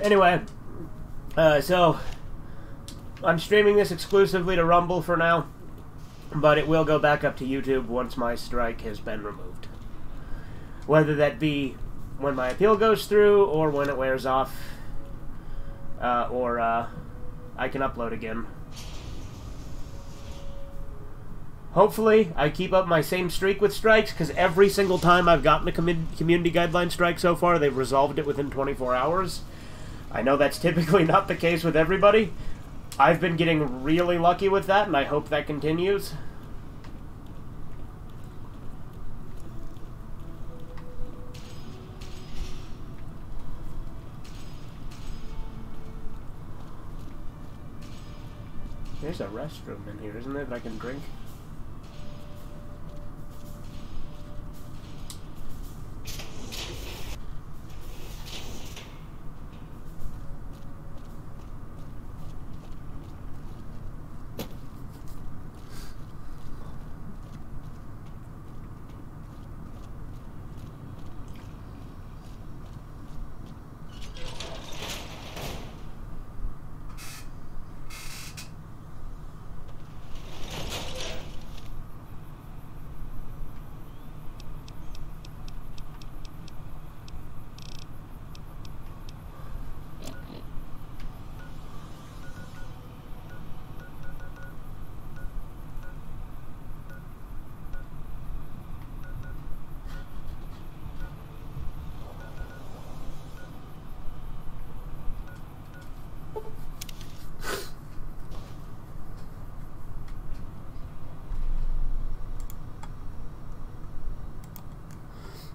Anyway, so I'm streaming this exclusively to Rumble for now, but it will go back up to YouTube once my strike has been removed. Whether that be when my appeal goes through, or when it wears off, or I can upload again. Hopefully, I keep up my same streak with strikes, because every single time I've gotten a community guideline strike so far, they've resolved it within 24 hours. I know that's typically not the case with everybody. I've been getting really lucky with that, and I hope that continues. There's a restroom in here, isn't there, that I can drink?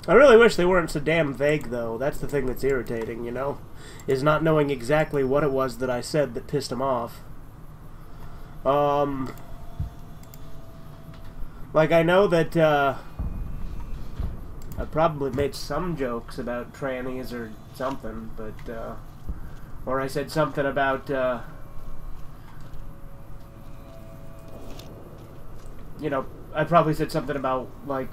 I really wish they weren't so damn vague, though. That's the thing that's irritating, you know? Is not knowing exactly what it was that I said that pissed him off. Like, I know that, I probably made some jokes about trannies or something, but, or I said something about, you know, I probably said something about, like,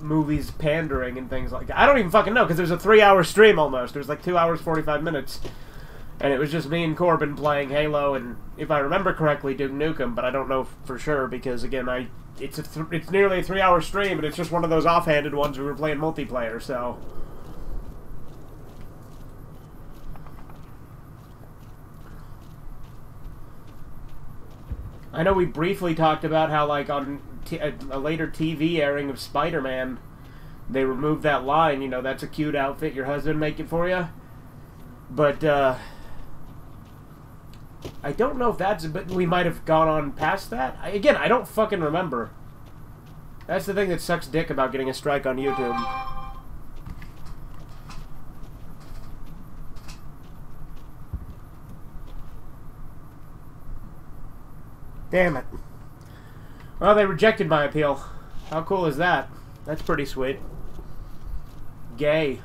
movies pandering and things like that. I don't even fucking know, because there's a 3-hour stream almost. It was like 2 hours, 45 minutes. And it was just me and Corbin playing Halo and, if I remember correctly, Duke Nukem, but I don't know for sure, because, again, it's nearly a 3-hour stream, and it's just one of those offhanded ones we were playing multiplayer, so... I know we briefly talked about how, like, on a later TV airing of Spider-Man, they removed that line, you know, that's a cute outfit, your husband make it for you. But, I don't know if that's, but we might have gone on past that. Again, I don't fucking remember. That's the thing that sucks dick about getting a strike on YouTube. Damn it. Well, they rejected my appeal. How cool is that? That's pretty sweet. Gay.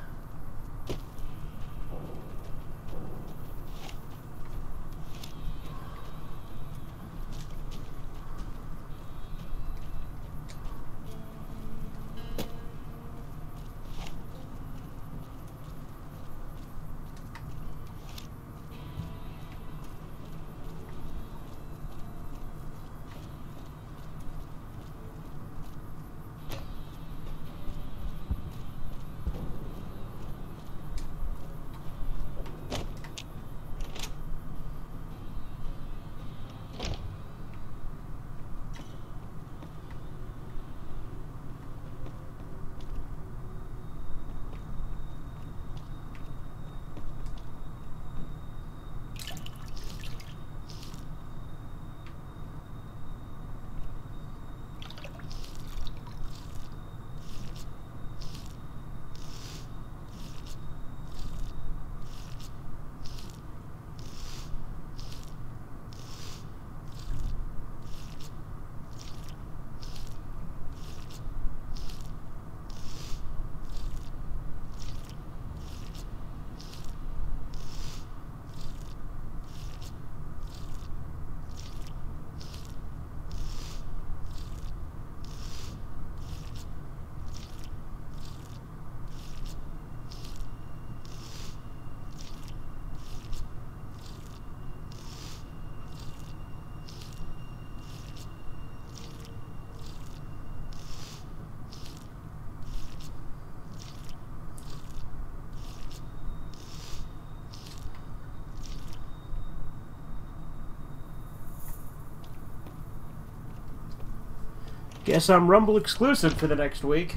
Guess I'm Rumble exclusive for the next week.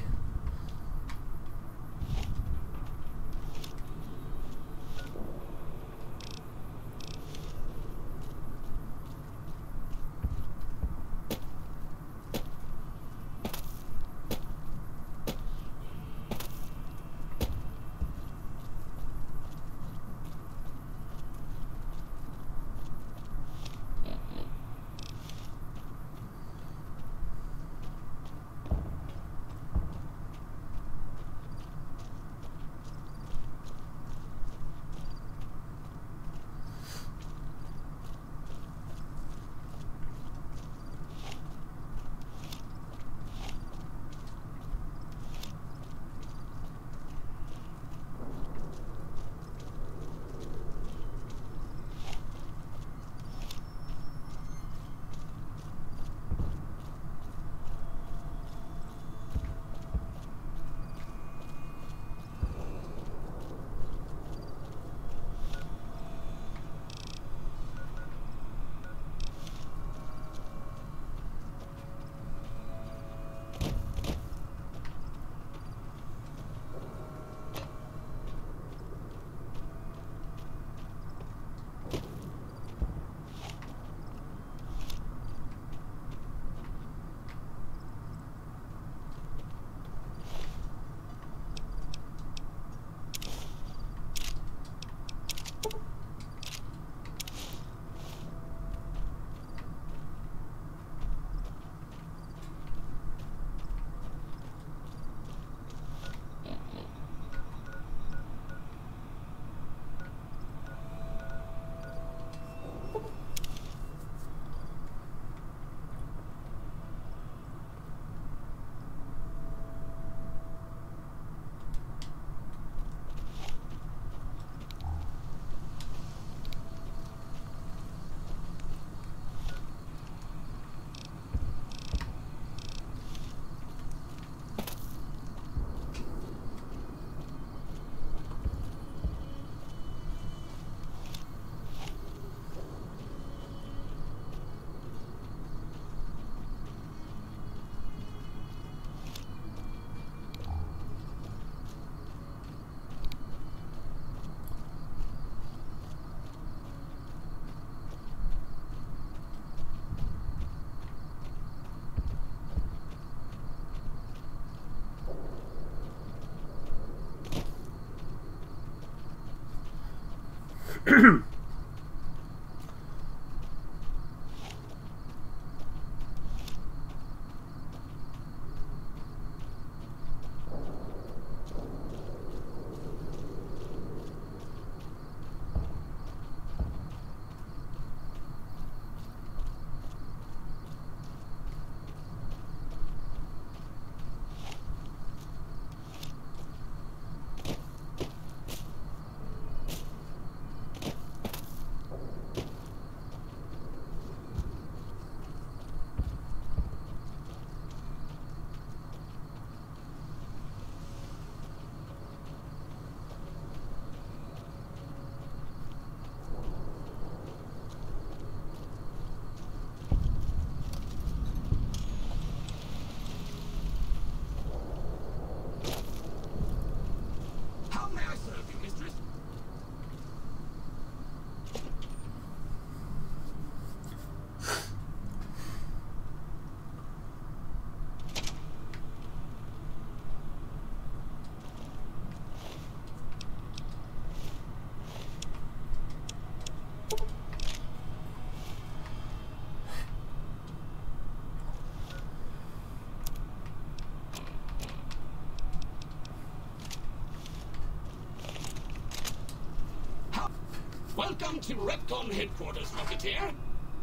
Welcome to Repcon headquarters, Rocketeer.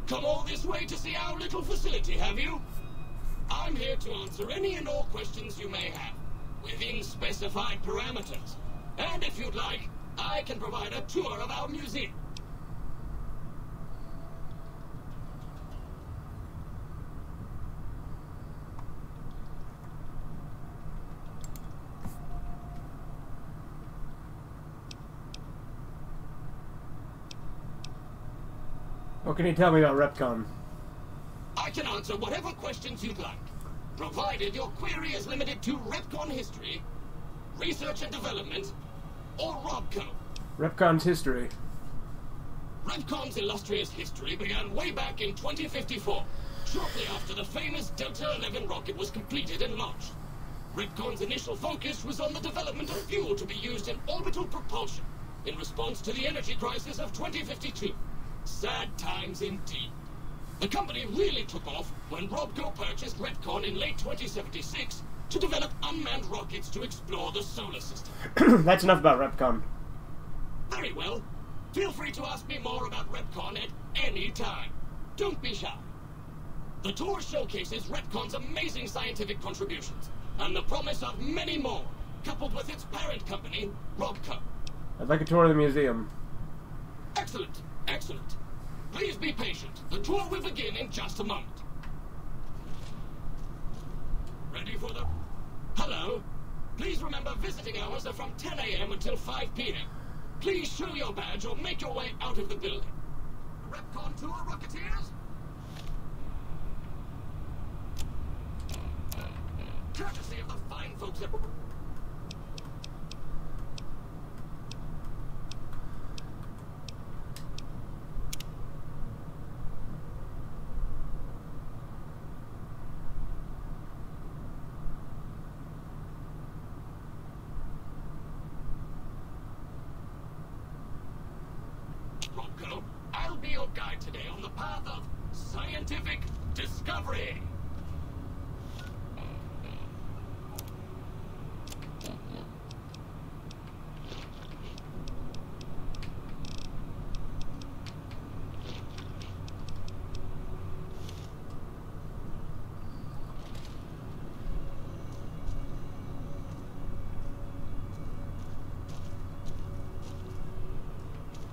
Come all this way to see our little facility, have you? I'm here to answer any and all questions you may have, within specified parameters. And if you'd like, I can provide a tour of our museum. What can you tell me about Repcon? I can answer whatever questions you'd like. provided your query is limited to Repcon history, research and development, or Robco. Repcon's history. Repcon's illustrious history began way back in 2054, shortly after the famous Delta 11 rocket was completed and launched. Repcon's initial focus was on the development of fuel to be used in orbital propulsion in response to the energy crisis of 2052. Sad times indeed. The company really took off when Robco purchased Repcon in late 2076 to develop unmanned rockets to explore the solar system. That's enough about Repcon. Very well. Feel free to ask me more about Repcon at any time. Don't be shy. The tour showcases Repcon's amazing scientific contributions and the promise of many more, coupled with its parent company, Robco. I'd like a tour of the museum. Excellent, excellent. Please be patient. The tour will begin in just a moment. Ready for the... Hello. Please remember visiting hours are from 10 a.m. until 5 p.m. Please show your badge or make your way out of the building. Repcon tour, Rocketeers? Courtesy of the fine folks at... Robco, I'll be your guide today on the path of scientific discovery.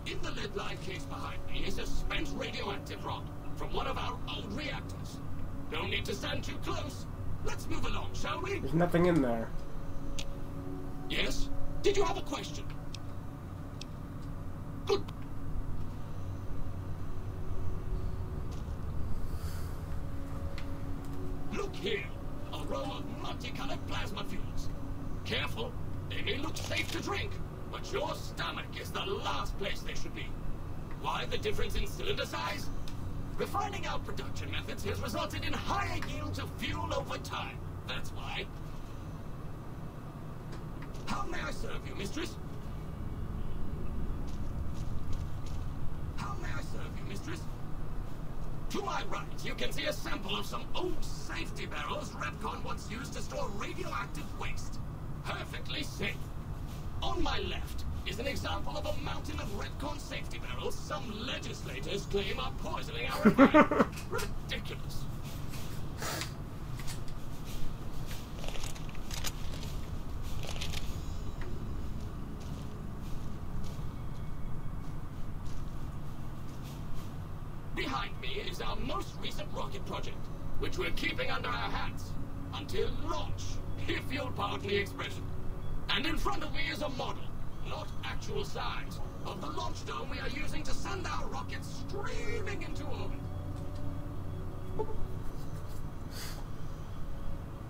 In the lead-lined case behind me is a spent radioactive rod from one of our old reactors. No need to stand too close. Let's move along, shall we? There's nothing in there. Yes? Did you have a question? Good. Look here. A row of multicolored plasma fuels. Careful. They may look safe to drink, but your stomach is the last place they should be. Why the difference in cylinder size? Refining our production methods has resulted in higher yields of fuel over time. That's why. How may I serve you, mistress? How may I serve you, mistress? To my right, you can see a sample of some old safety barrels Repcon once used to store radioactive waste. Perfectly safe. On my left is an example of a mountain of Repcon safety barrels some legislators claim are poisoning our environment. Ridiculous. Behind me is our most recent rocket project, which we're keeping under our hats until launch, if you'll pardon the expression. And in front of me is a model, not actual size, of the launch dome we are using to send our rockets streaming into orbit.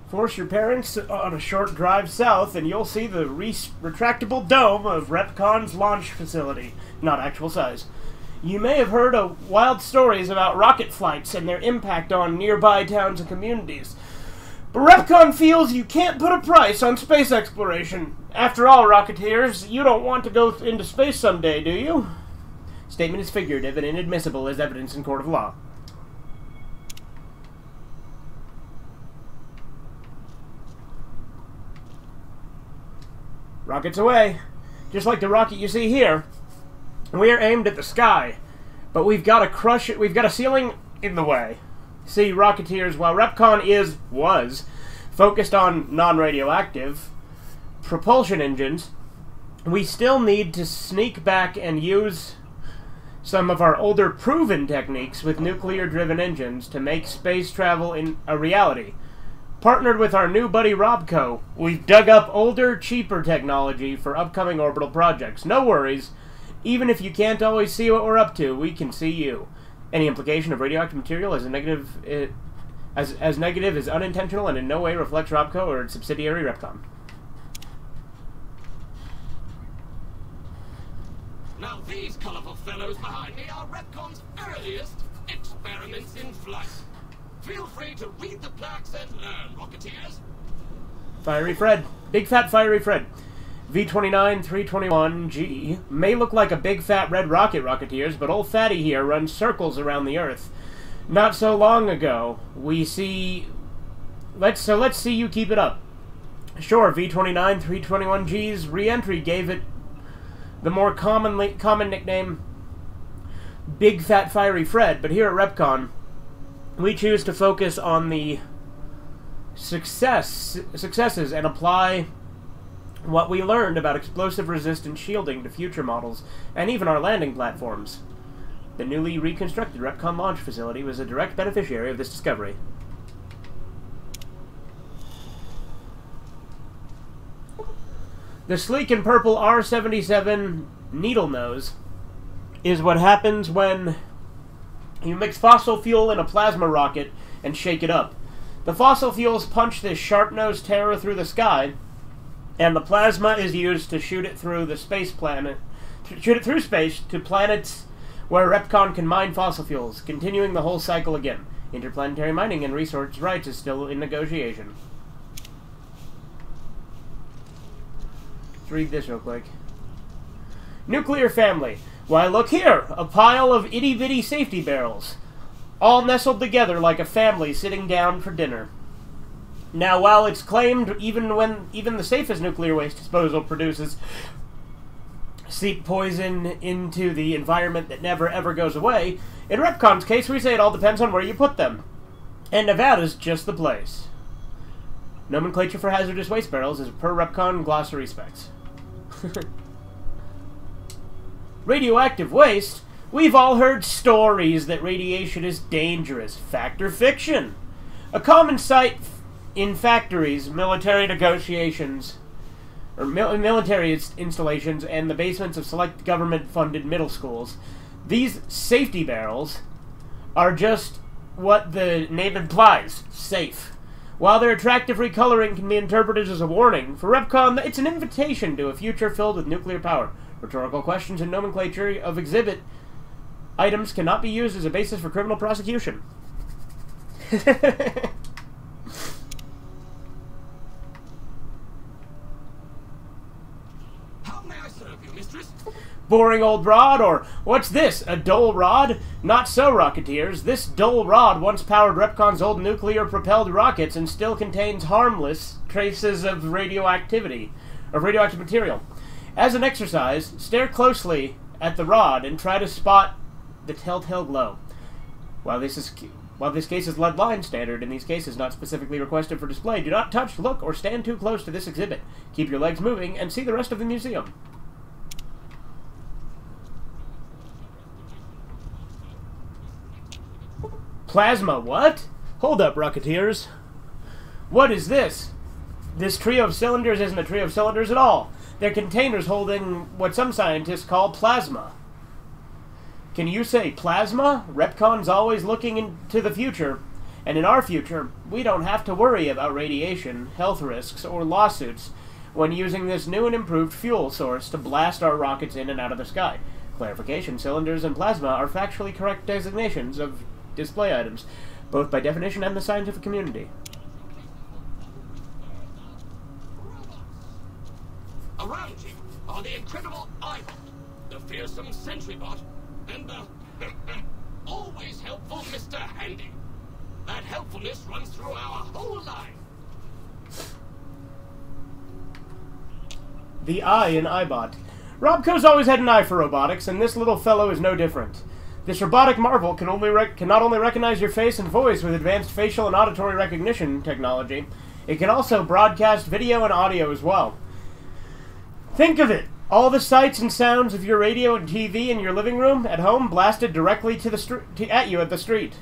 Force your parents on a short drive south and you'll see the retractable dome of Repcon's launch facility, not actual size. You may have heard of wild stories about rocket flights and their impact on nearby towns and communities. But Repcon feels you can't put a price on space exploration. After all, Rocketeers, you don't want to go into space someday, do you? Statement is figurative and inadmissible as evidence in court of law. Rockets away. Just like the rocket you see here. We are aimed at the sky, but we've got to crush it. We've got a ceiling in the way. See, Rocketeers, while Repcon was focused on non-radioactive propulsion engines, we still need to sneak back and use some of our older proven techniques with nuclear-driven engines to make space travel in a reality. Partnered with our new buddy Robco, we've dug up older, cheaper technology for upcoming orbital projects. No worries. Even if you can't always see what we're up to, we can see you. Any implication of radioactive material as a negative as negative, is unintentional, and in no way reflects Robco or its subsidiary Repcon. Now these colorful fellows behind me are Repcon's earliest experiments in flight. Feel free to read the plaques and learn, Rocketeers. Fiery Fred. Big Fat Fiery Fred. V-29-321-G may look like a big fat red rocket, Rocketeers, but old Fatty here runs circles around the Earth. Not so long ago, let's see you keep it up. Sure, V-29-321-G's re-entry gave it the more common nickname Big Fat Fiery Fred, but here at Repcon, we choose to focus on the successes and apply what we learned about explosive-resistant shielding to future models, and even our landing platforms. The newly reconstructed Repcon launch facility was a direct beneficiary of this discovery. The sleek and purple R-77 needle nose is what happens when you mix fossil fuel in a plasma rocket and shake it up. The fossil fuels punch this sharp-nosed terror through the sky, and the plasma is used to shoot it through space to planets where Repcon can mine fossil fuels, continuing the whole cycle again. Interplanetary mining and resource rights is still in negotiation. Let's read this real quick. Nuclear family. Why, look here! A pile of itty-bitty safety barrels, all nestled together like a family sitting down for dinner. Now, while it's claimed even the safest nuclear waste disposal produces seep poison into the environment that never ever goes away, in Repcon's case we say it all depends on where you put them. And Nevada's just the place. Nomenclature for hazardous waste barrels is per Repcon glossary specs. Radioactive waste? We've all heard stories that radiation is dangerous. Fact or fiction? A common sight in factories, military negotiations, or military installations, and the basements of select government-funded middle schools. These safety barrels are just what the name implies, safe. While their attractive recoloring can be interpreted as a warning, for Repcon, it's an invitation to a future filled with nuclear power. Rhetorical questions and nomenclature of exhibit items cannot be used as a basis for criminal prosecution. How may I serve you, mistress? Boring old rod, or what's this, a dull rod? Not so, Rocketeers. This dull rod once powered Repcon's old nuclear-propelled rockets and still contains harmless traces of radioactive material. As an exercise, stare closely at the rod and try to spot the telltale glow. While this case is lead line standard, in these cases not specifically requested for display, do not touch, look, or stand too close to this exhibit. Keep your legs moving and see the rest of the museum. Plasma, what? Hold up, Rocketeers. What is this? This trio of cylinders isn't a trio of cylinders at all. They're containers holding what some scientists call plasma. Can you say plasma? Repcon's always looking into the future, and in our future, we don't have to worry about radiation, health risks, or lawsuits when using this new and improved fuel source to blast our rockets in and out of the sky. Clarification, cylinders and plasma are factually correct designations of display items, both by definition and the scientific community. Around you are the incredible iBot, the fearsome SentryBot, and the always helpful Mr. Handy. That helpfulness runs through our whole line. The eye in iBot. Robco's always had an eye for robotics, and this little fellow is no different. This robotic marvel can not only recognize your face and voice with advanced facial and auditory recognition technology, it can also broadcast video and audio as well. Think of it! All the sights and sounds of your radio and TV in your living room at home blasted directly at you at the street.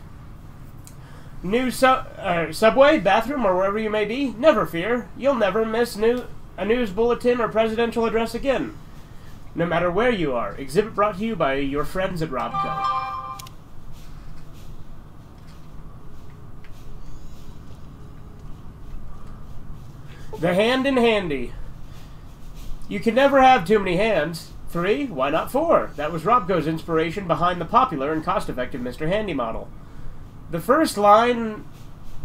New subway, bathroom, or wherever you may be? Never fear. You'll never miss a news bulletin or presidential address again. No matter where you are. Exhibit brought to you by your friends at Robco. The hand in handy. You can never have too many hands. 3? Why not 4? That was Robco's inspiration behind the popular and cost-effective Mr. Handy model. The first line...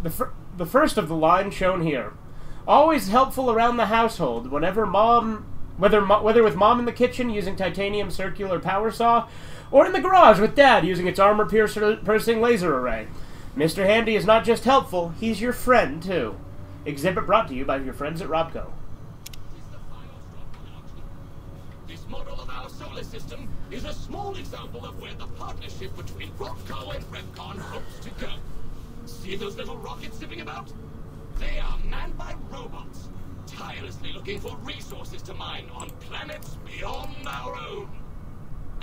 The first of the lines shown here. Always helpful around the household, whenever Mom... Whether with Mom in the kitchen using titanium circular power saw, or in the garage with Dad using its armor-piercing laser array. Mr. Handy is not just helpful, he's your friend, too. Exhibit brought to you by your friends at Robco. This model of our solar system is a small example of where the partnership between Robco and Repcon hopes to go. See those little rockets zipping about? They are manned by robots, tirelessly looking for resources to mine on planets beyond our own.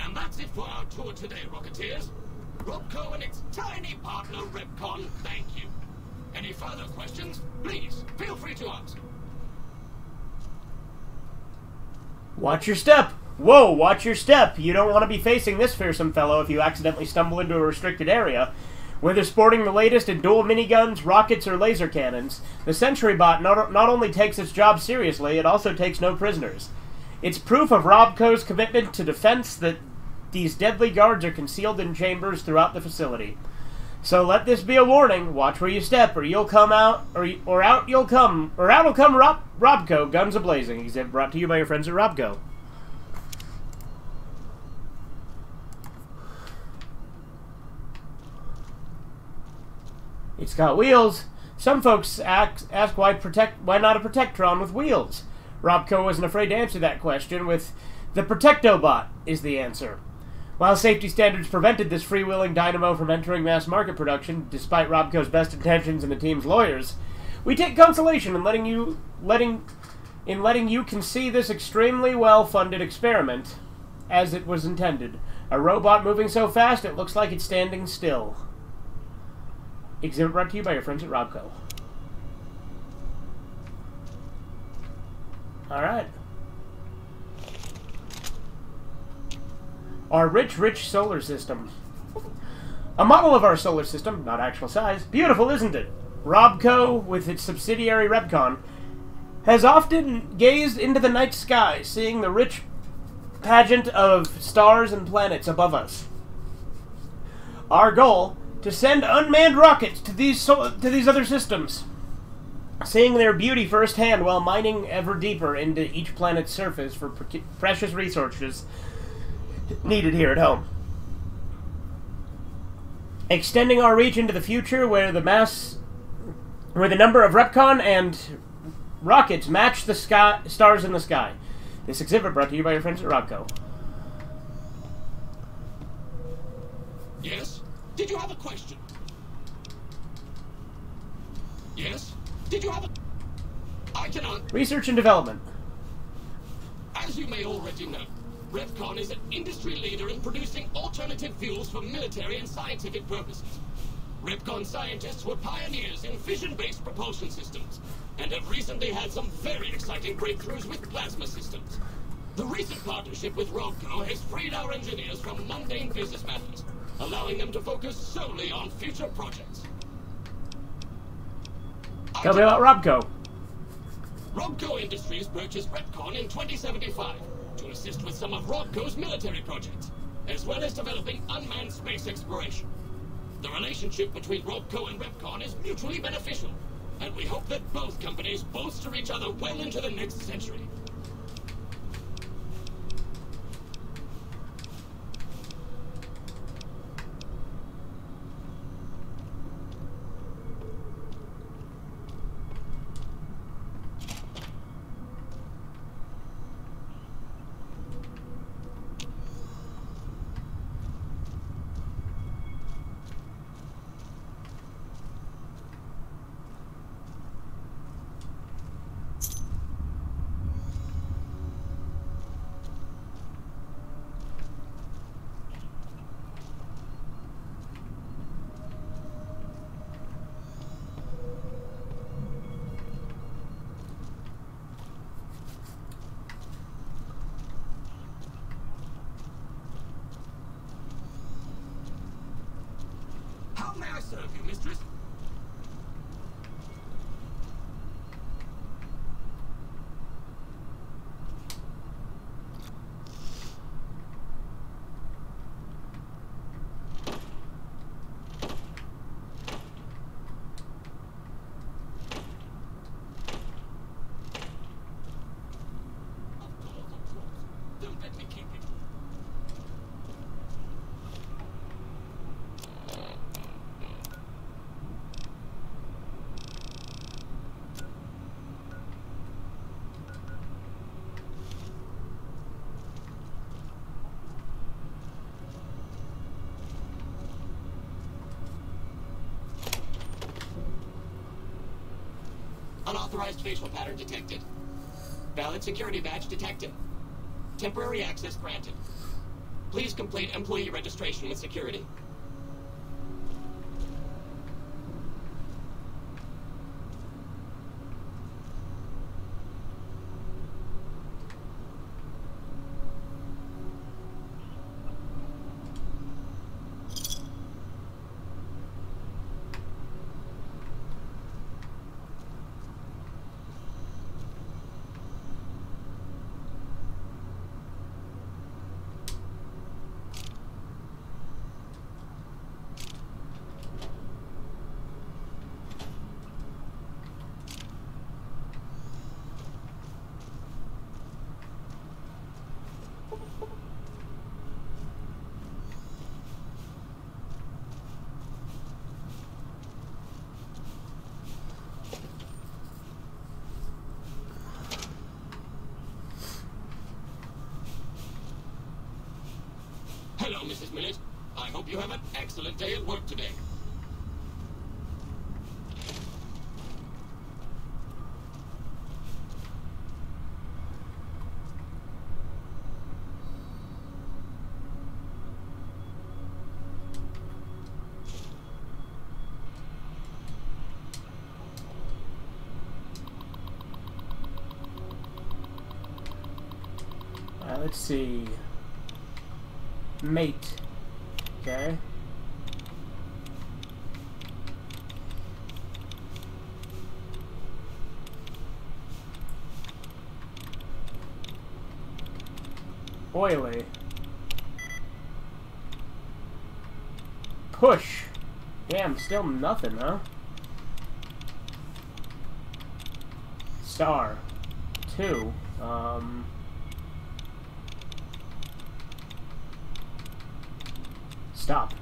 And that's it for our tour today, Rocketeers. Robco and its tiny partner, Repcon, thank you. Any further questions? Please, feel free to ask. Watch your step! Whoa, watch your step! You don't want to be facing this fearsome fellow if you accidentally stumble into a restricted area. Whether sporting the latest in dual miniguns, rockets, or laser cannons, the Sentry Bot not only takes its job seriously, it also takes no prisoners. It's proof of Robco's commitment to defense that these deadly guards are concealed in chambers throughout the facility. So let this be a warning. Watch where you step, or you'll come out, or out you'll come, or out will come Robco, guns a-blazing. Exhibit brought to you by your friends at Robco. It's got wheels. Some folks ask why not a Protectron with wheels? Robco wasn't afraid to answer that question with the Protectobot is the answer. While safety standards prevented this freewheeling dynamo from entering mass market production, despite Robco's best intentions and the team's lawyers, we take consolation in letting you can see this extremely well-funded experiment as it was intended. A robot moving so fast it looks like it's standing still. Exhibit brought to you by your friends at Robco. Alright. Our rich solar system. A model of our solar system, not actual size. Beautiful, isn't it? Robco, with its subsidiary Repcon, has often gazed into the night sky, seeing the rich pageant of stars and planets above us. Our goal, to send unmanned rockets to these other systems, seeing their beauty firsthand while mining ever deeper into each planet's surface for precious resources needed here at home. Extending our reach into the future where the number of Repcon and rockets match the stars in the sky. This exhibit brought to you by your friends at Robco. Yes? Did you have a question? Yes? Did you have a... I can answer. Research and development. As you may already know, Repcon is an industry leader in producing alternative fuels for military and scientific purposes. Repcon scientists were pioneers in fission-based propulsion systems, and have recently had some very exciting breakthroughs with plasma systems. The recent partnership with Robco has freed our engineers from mundane business matters, allowing them to focus solely on future projects. Tell me about Robco. Robco Industries purchased Repcon in 2075 to assist with some of Robco's military projects, as well as developing unmanned space exploration. The relationship between Robco and Repcon is mutually beneficial, and we hope that both companies bolster each other well into the next century. How may I serve you, mistress? Unauthorized facial pattern detected. Valid security badge detected. Temporary access granted. Please complete employee registration with security. Hello, Mrs. Millett. I hope you have an excellent day at work today. Let's see. Mate. Okay. Oily. Push. Damn, still nothing, huh? Star. 2. Stop.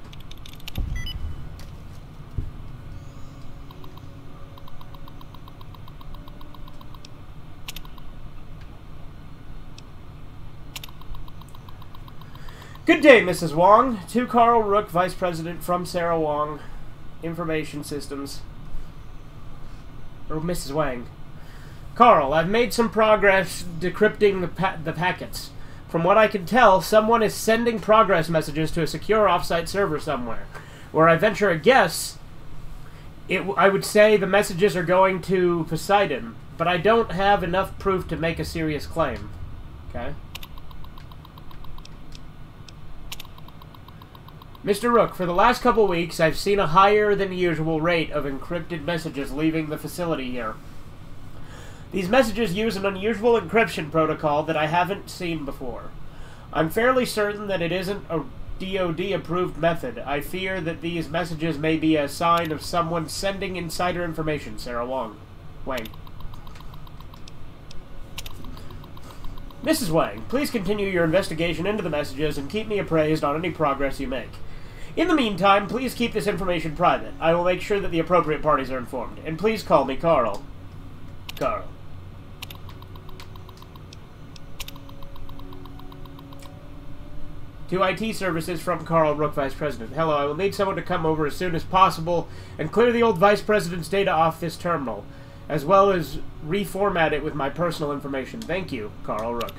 Good day, Mrs. Wong. To Carl Rook, Vice President from Sarah Wong, Information Systems. Or Mrs. Wang. Carl, I've made some progress decrypting the packets. From what I can tell, someone is sending progress messages to a secure offsite server somewhere. Where I venture a guess, I would say the messages are going to Poseidon, but I don't have enough proof to make a serious claim. Okay? Mr. Rook, for the last couple weeks, I've seen a higher than usual rate of encrypted messages leaving the facility here. These messages use an unusual encryption protocol that I haven't seen before. I'm fairly certain that it isn't a DoD-approved method. I fear that these messages may be a sign of someone sending insider information. Sarah Wang. Mrs. Wang, please continue your investigation into the messages and keep me appraised on any progress you make. In the meantime, please keep this information private. I will make sure that the appropriate parties are informed. And please call me Carl. Carl. To IT services from Carl Rook, Vice President. Hello, I will need someone to come over as soon as possible and clear the old Vice President's data off this terminal, as well as reformat it with my personal information. Thank you, Carl Rook.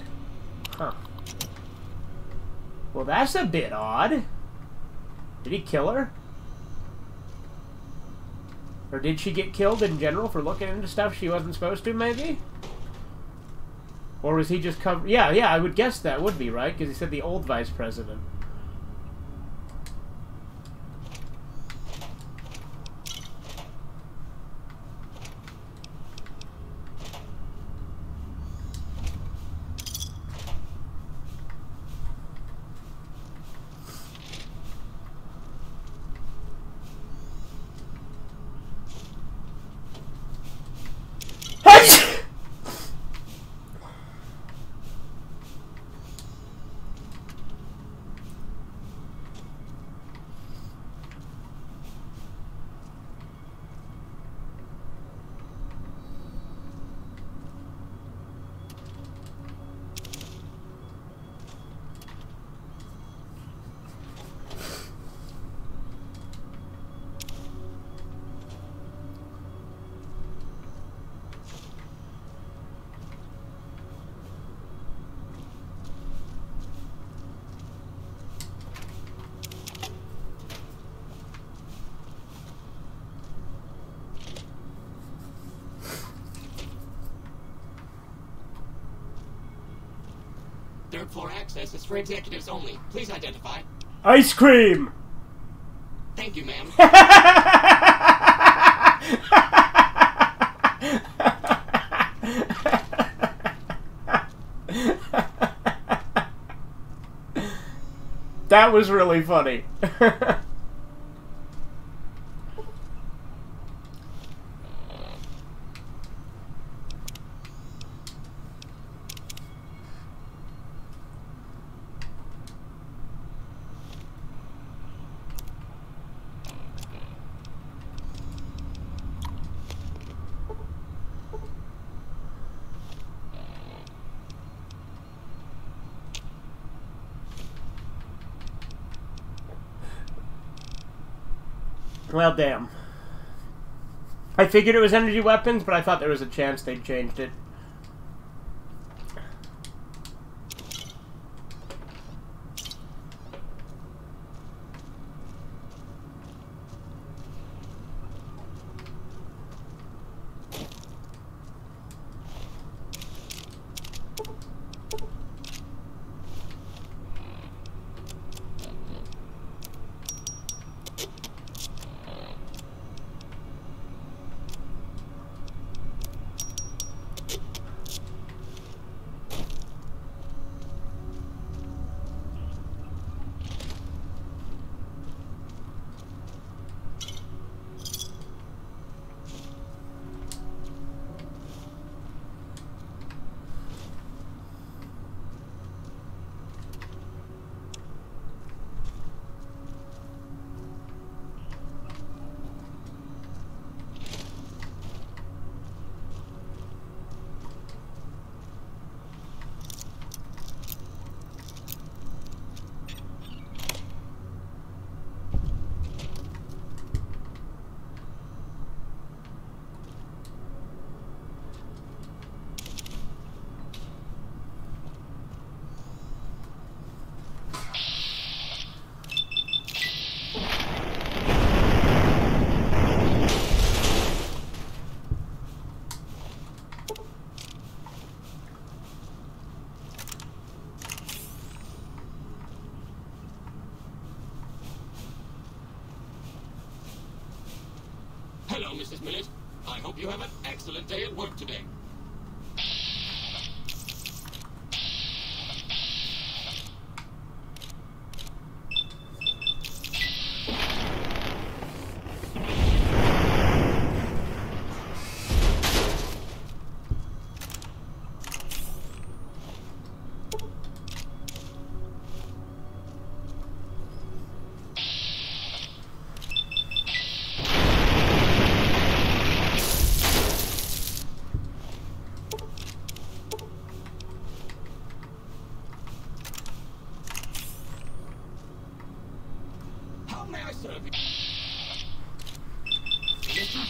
Huh. Well, that's a bit odd. Did he kill her? Or did she get killed in general for looking into stuff she wasn't supposed to, maybe? Or was he just covered? Yeah, I would guess that would be, right? Because he said the old Vice President. third floor access is for executives only. Please identify. Ice cream! Thank you, ma'am. That was really funny. Well, damn. I figured it was energy weapons, but I thought there was a chance they'd changed it. Hello, Mrs. Millett. I hope you have an excellent day at work today. How may I serve you? Yes, sir.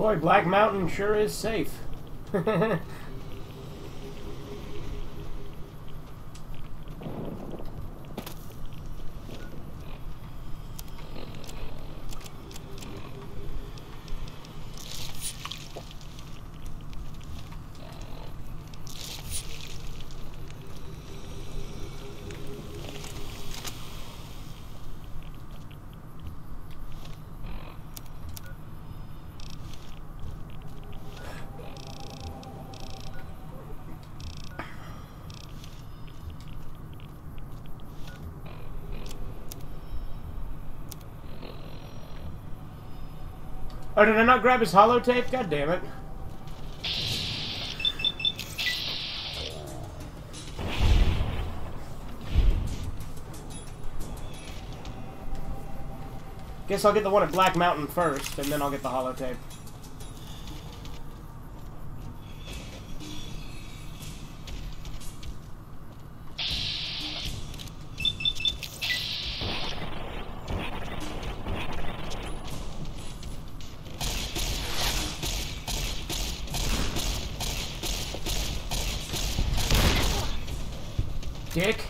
Boy, Black Mountain sure is safe. Oh, did I not grab his holotape? God damn it. Guess I'll get the one at Black Mountain first, and then I'll get the holotape. Dick.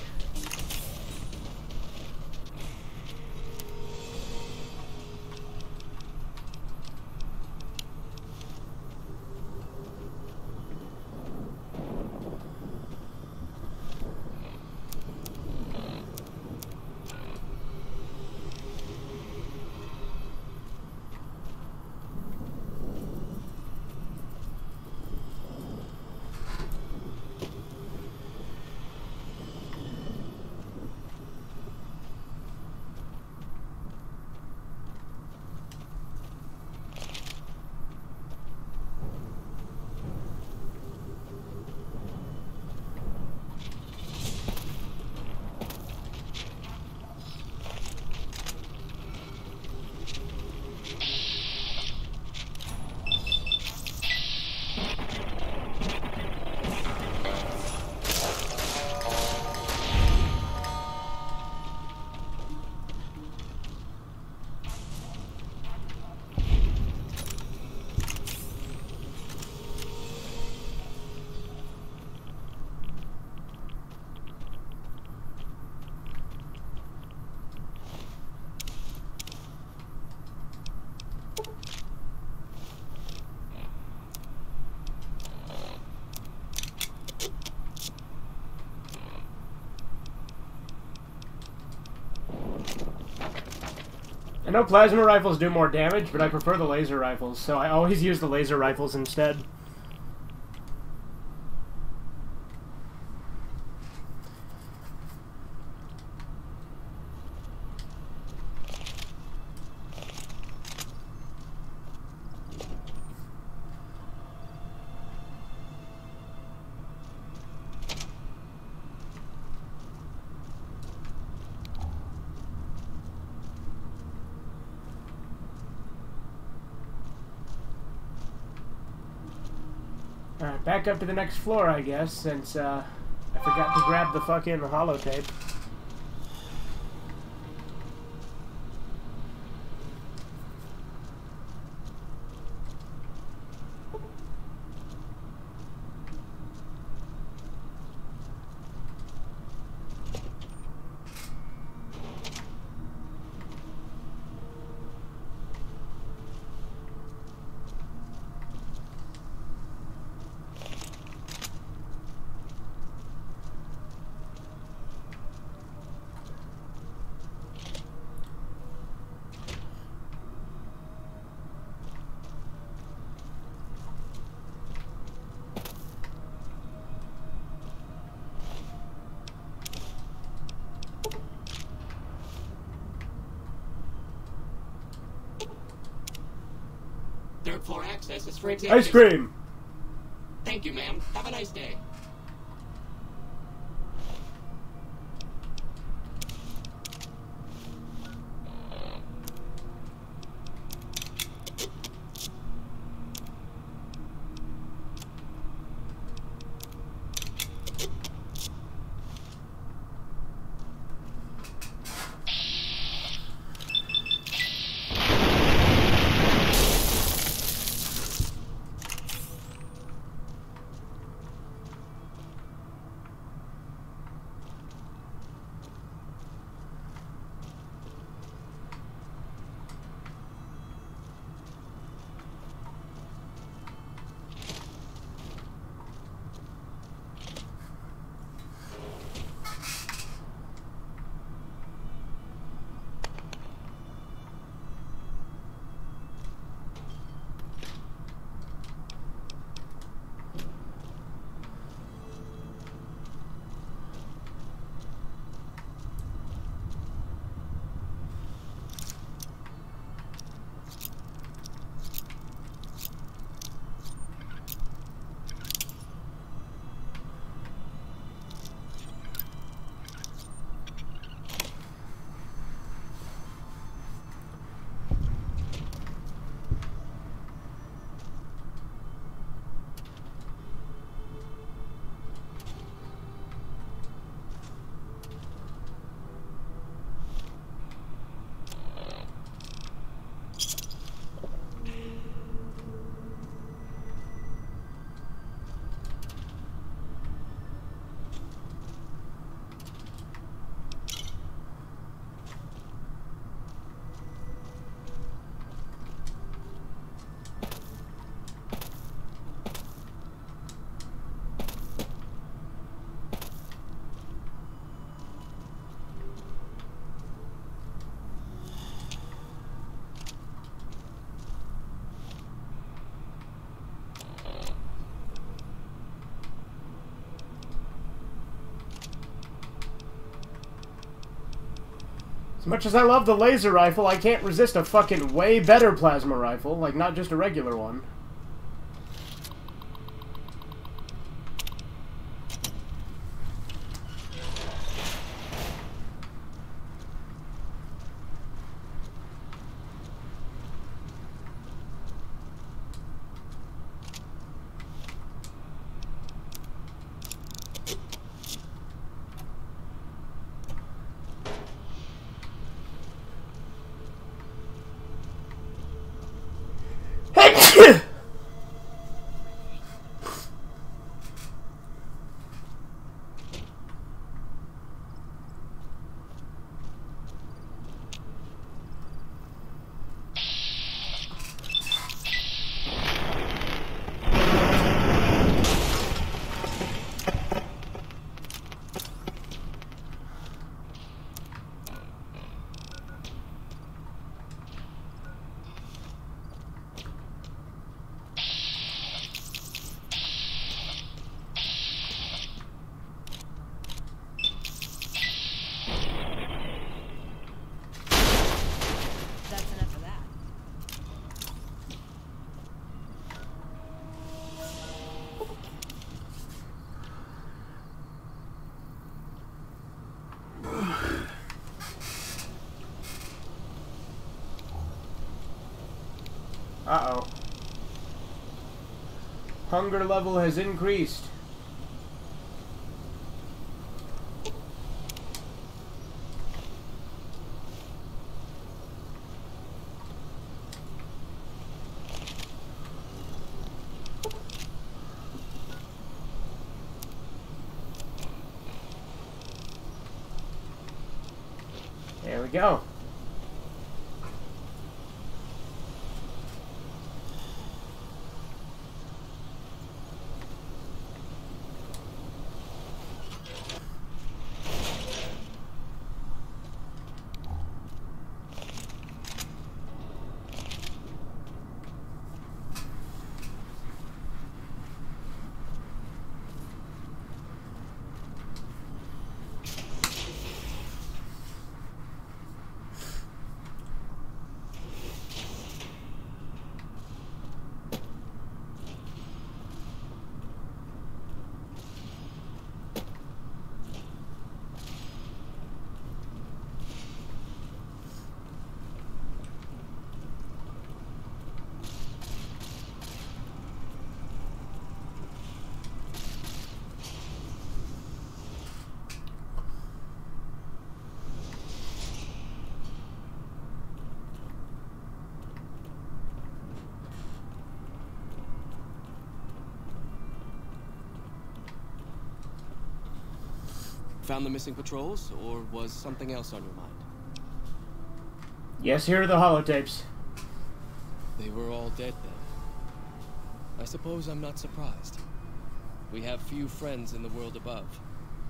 I know plasma rifles do more damage, but I prefer the laser rifles, so I always use the laser rifles instead. Alright, back up to the next floor, I guess, since I forgot to grab the fucking holotape. Third floor access is for Ice executives. cream! Thank you, ma'am. Have a nice day. As much as I love the laser rifle, I can't resist a fucking way better plasma rifle, like not just a regular one. Uh-oh. Hunger level has increased. There we go. Found the missing patrols, or was something else on your mind? Yes, here are the holotapes. They were all dead then. I suppose I'm not surprised. We have few friends in the world above,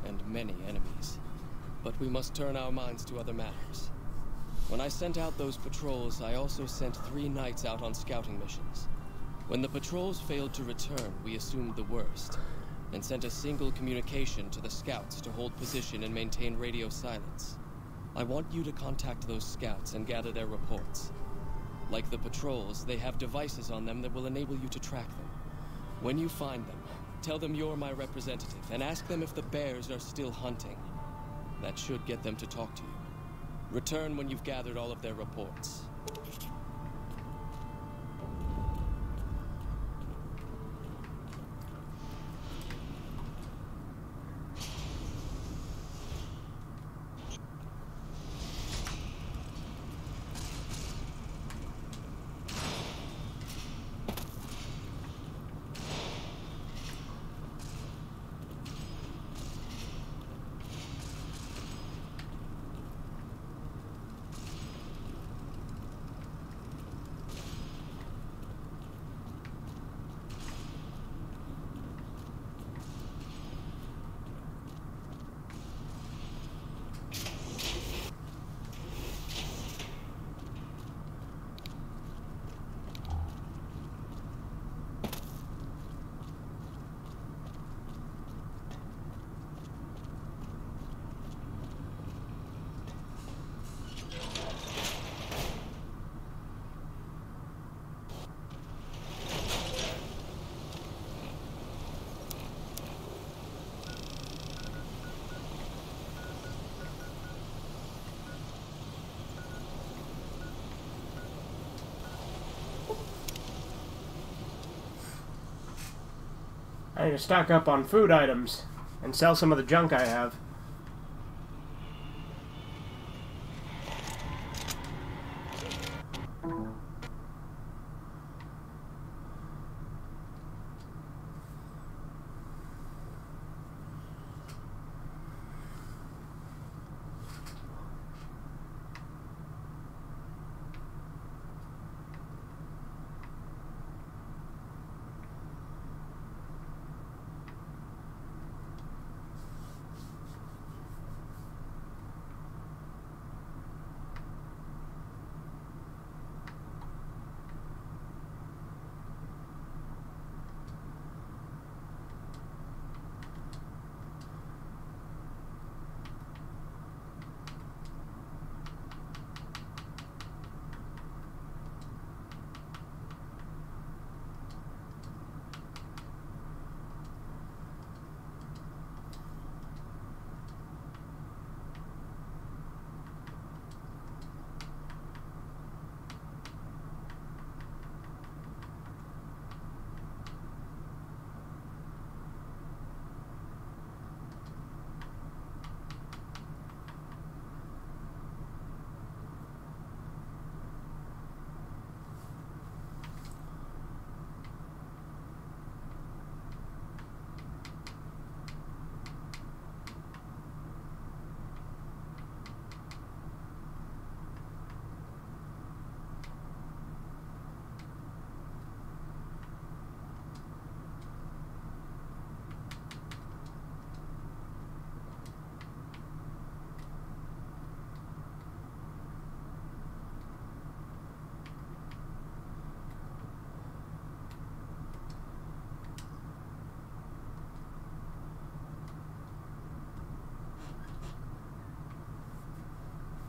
and many enemies. But we must turn our minds to other matters. When I sent out those patrols, I also sent 3 knights out on scouting missions. When the patrols failed to return, we assumed the worst, and sent a single communication to the scouts to hold position and maintain radio silence. I want you to contact those scouts and gather their reports. Like the patrols, they have devices on them that will enable you to track them. When you find them, tell them you're my representative and ask them if the bears are still hunting. That should get them to talk to you. Return when you've gathered all of their reports. I need to stock up on food items and sell some of the junk I have.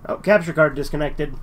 Oh, capture card disconnected.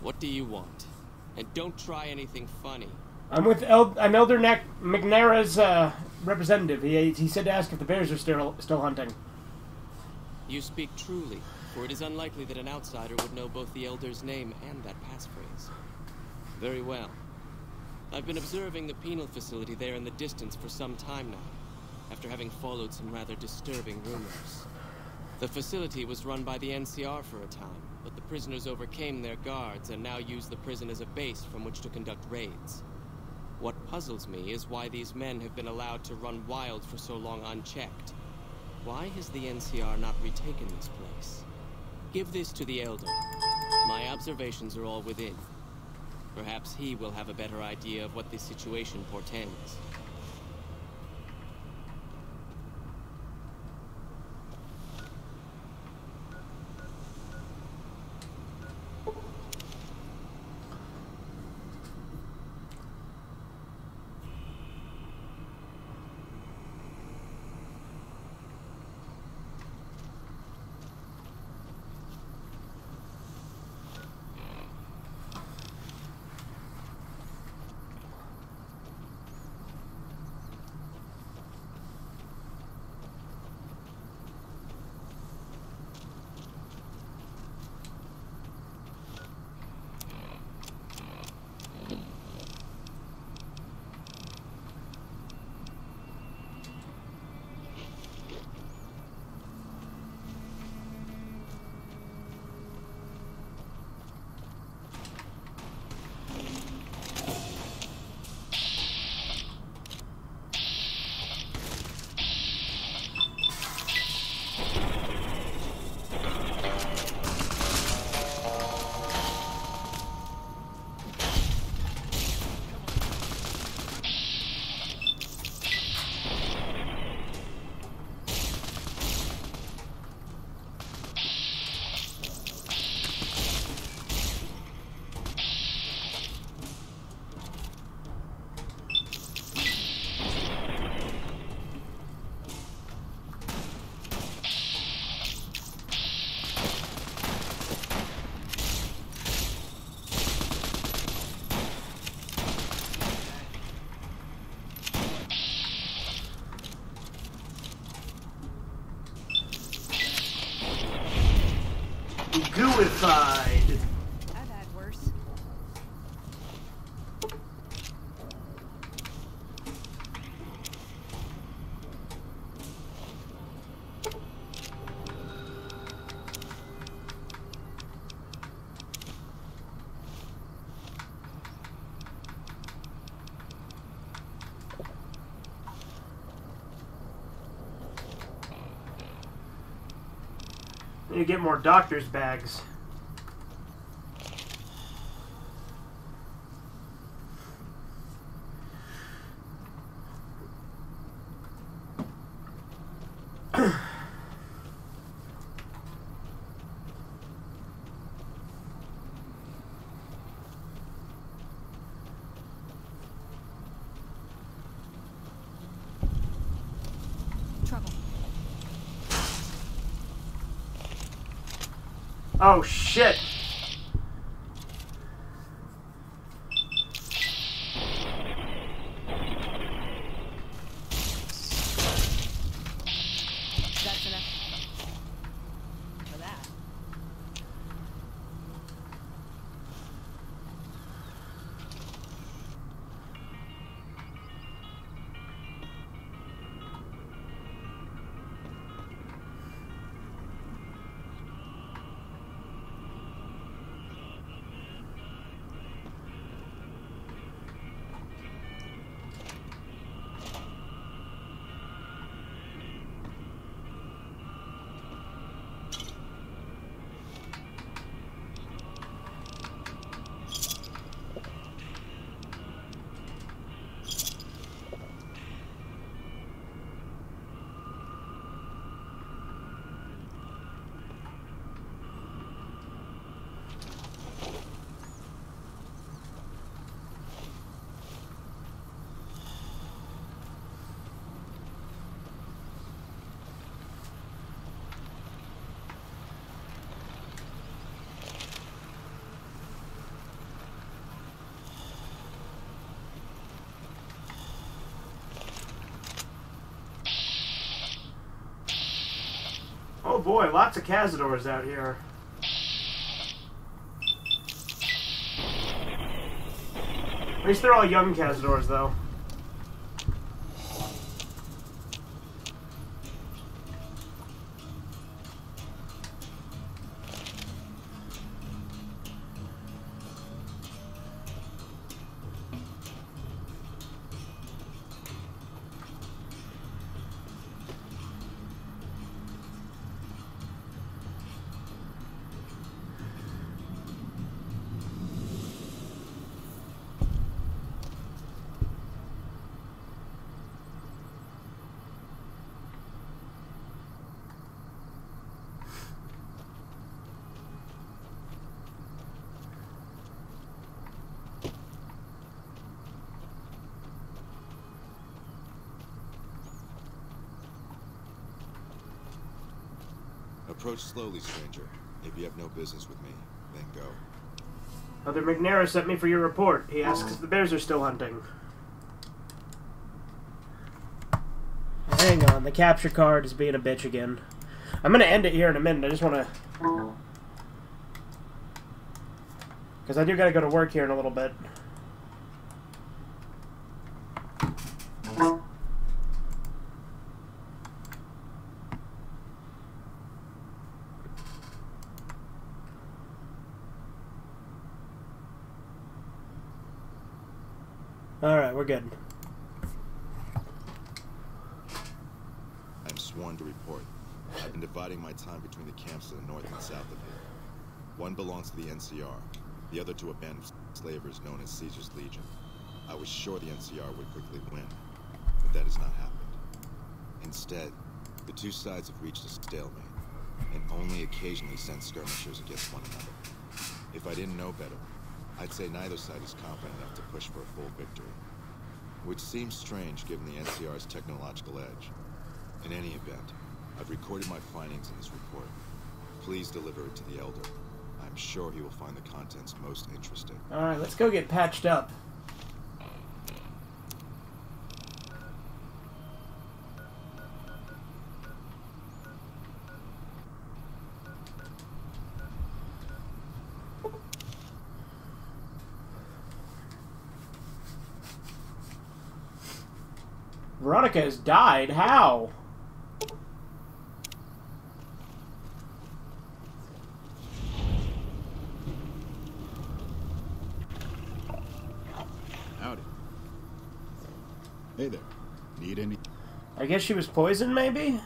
What do you want? And don't try anything funny. I'm with I'm Elder McNara's representative. He said to ask if the bears are still hunting. You speak truly, for it is unlikely that an outsider would know both the Elder's name and that passphrase. Very well. I've been observing the penal facility there in the distance for some time now, after having followed some rather disturbing rumors. The facility was run by the NCR for a time, but the prisoners overcame their guards and now use the prison as a base from which to conduct raids. What puzzles me is why these men have been allowed to run wild for so long unchecked. Why has the NCR not retaken this place? Give this to the Elder. My observations are all within. Perhaps he will have a better idea of what this situation portends. gooified. I've had worse. Need to get more doctor's bags. Trouble. Oh shit! That's enough for that. Oh boy, lots of Cazadors out here. At least they're all young Cazadors, though. Approach slowly, stranger. If you have no business with me, then go. Brother McNair sent me for your report. He asks if the bears are still hunting. Hang on, the capture card is being a bitch again. I'm gonna end it here in a minute. I just wanna... because I do gotta go to work here in a little bit. Alright, we're good. I'm sworn to report. I've been dividing my time between the camps to the north and south of here. One belongs to the NCR, the other to a band of slavers known as Caesar's Legion. I was sure the NCR would quickly win, but that has not happened. Instead, the two sides have reached a stalemate, and only occasionally send skirmishers against one another. If I didn't know better, I'd say neither side is confident enough to push for a full victory. Which seems strange given the NCR's technological edge. In any event, I've recorded my findings in this report. Please deliver it to the Elder. I'm sure he will find the contents most interesting. Alright, let's go get patched up. Veronica has died? How? Howdy. Hey there. Need any? I guess she was poisoned, maybe?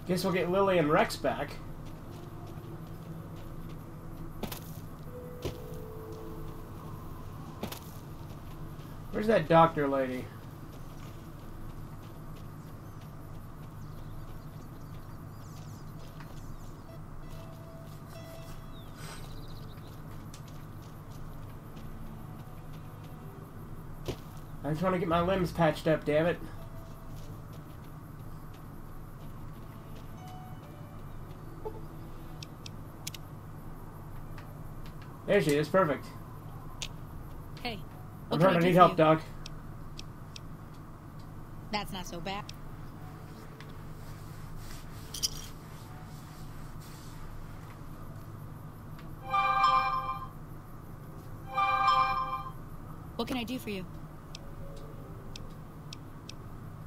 Guess we'll get Lily and Rex back. Where's that doctor lady? I just want to get my limbs patched up, damn it. There she is, perfect. Hey. I'm what hurt, can I do need for help, you? Doc. That's not so bad. What can I do for you?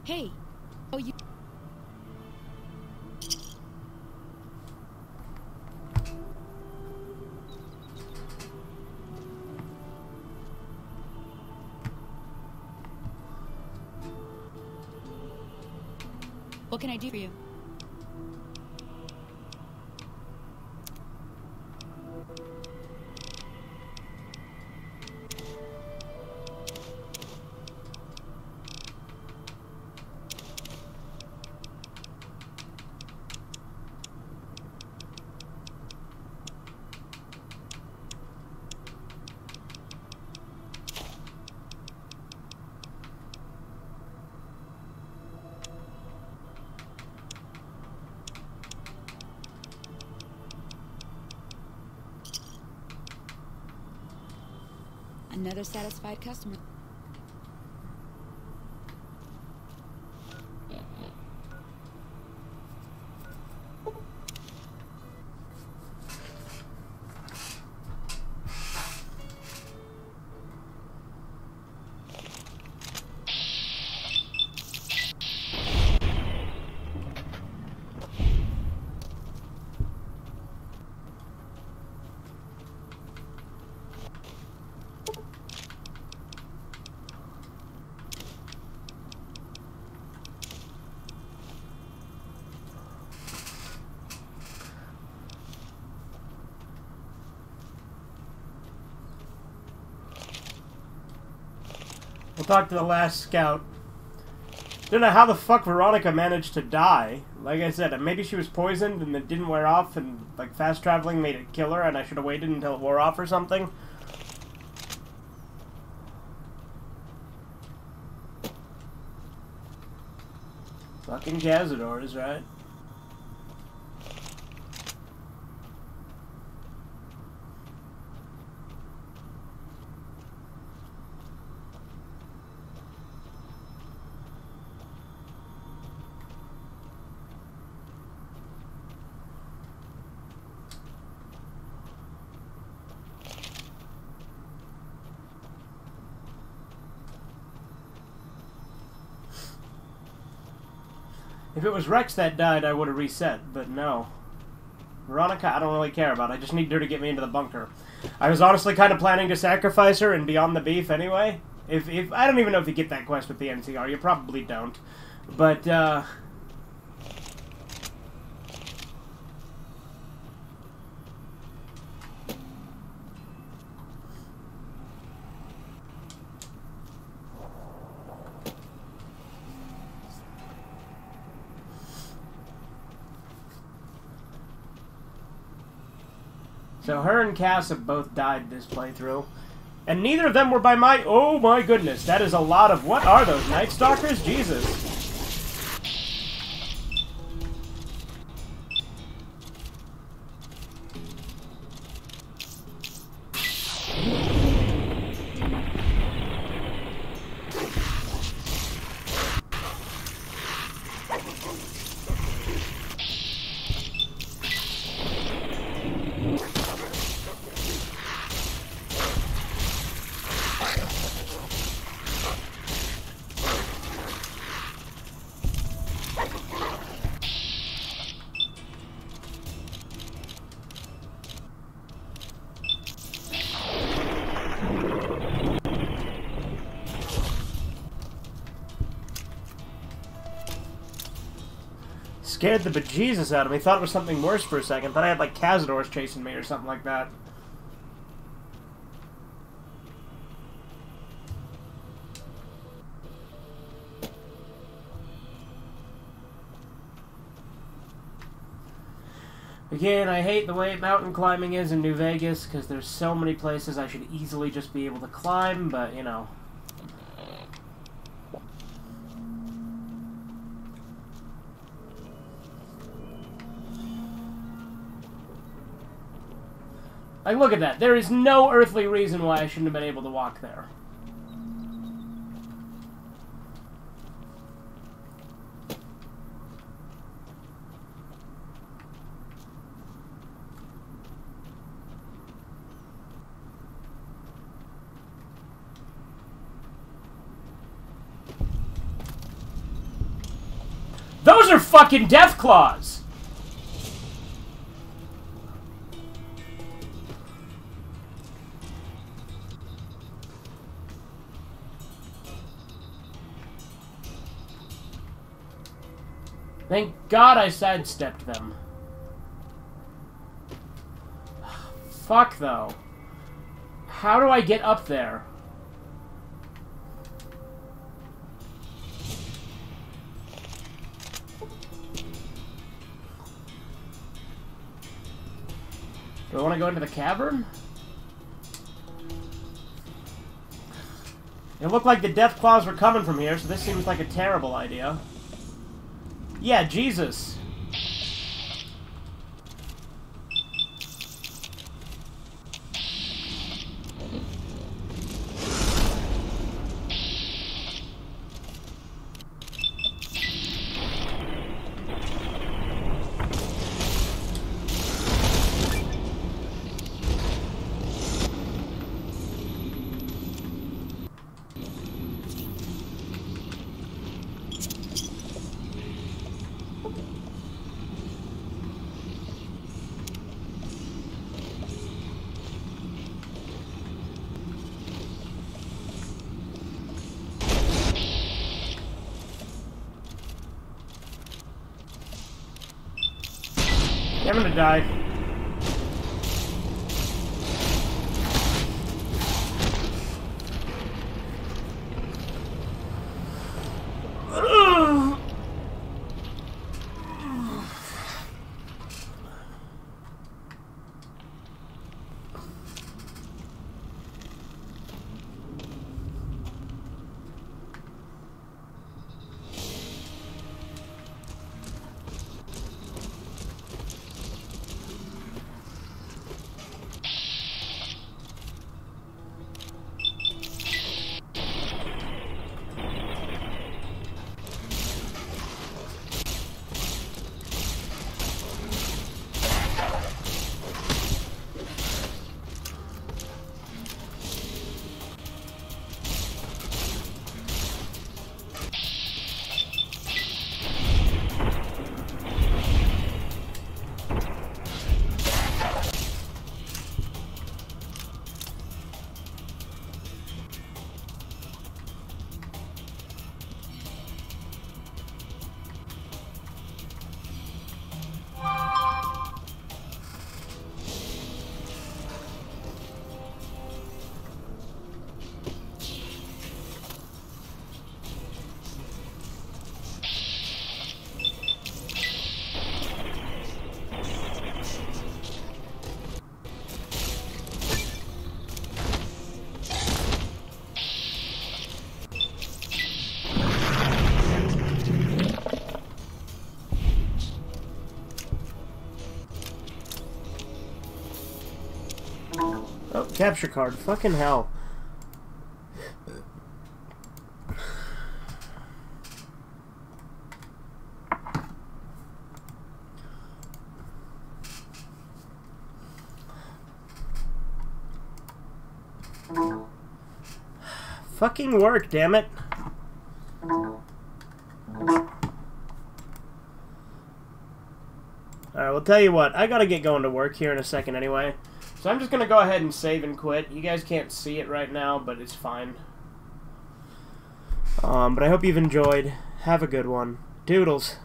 Hey. Oh, you... What can I do for you? Another satisfied customer. We'll talk to the last scout. Don't know how the fuck Veronica managed to die. Like I said, maybe she was poisoned and it didn't wear off, and like fast traveling made it kill her, and I should have waited until it wore off or something. Fucking Cazadors, right? If it was Rex that died, I would have reset, but no. Veronica, I don't really care about. I just need her to get me into the bunker. I was honestly kind of planning to sacrifice her and be on the beef anyway. If I don't even know if you get that quest with the NCR. You probably don't. But, so her and Cass have both died this playthrough. And neither of them were by my... Oh my goodness, that is a lot of... What are those, Night Stalkers? Jesus. Scared the bejesus out of me. Thought it was something worse for a second. Thought I had, like, Cazadors chasing me or something like that. Again, I hate the way mountain climbing is in New Vegas, because there's so many places I should easily just be able to climb, but, you know. Like, look at that. There is no earthly reason why I shouldn't have been able to walk there. Those are fucking death claws! Thank God I sidestepped them. Fuck, though. How do I get up there? Do I want to go into the cavern? It looked like the death claws were coming from here, so this seems like a terrible idea. Yeah, Jesus. I'm gonna die. Oh, capture card. Fucking hell. Fucking work, damn it. Alright, well, tell you what. I gotta get going to work here in a second anyway. So I'm just gonna go ahead and save and quit. You guys can't see it right now, but it's fine. But I hope you've enjoyed. Have a good one. Doodles.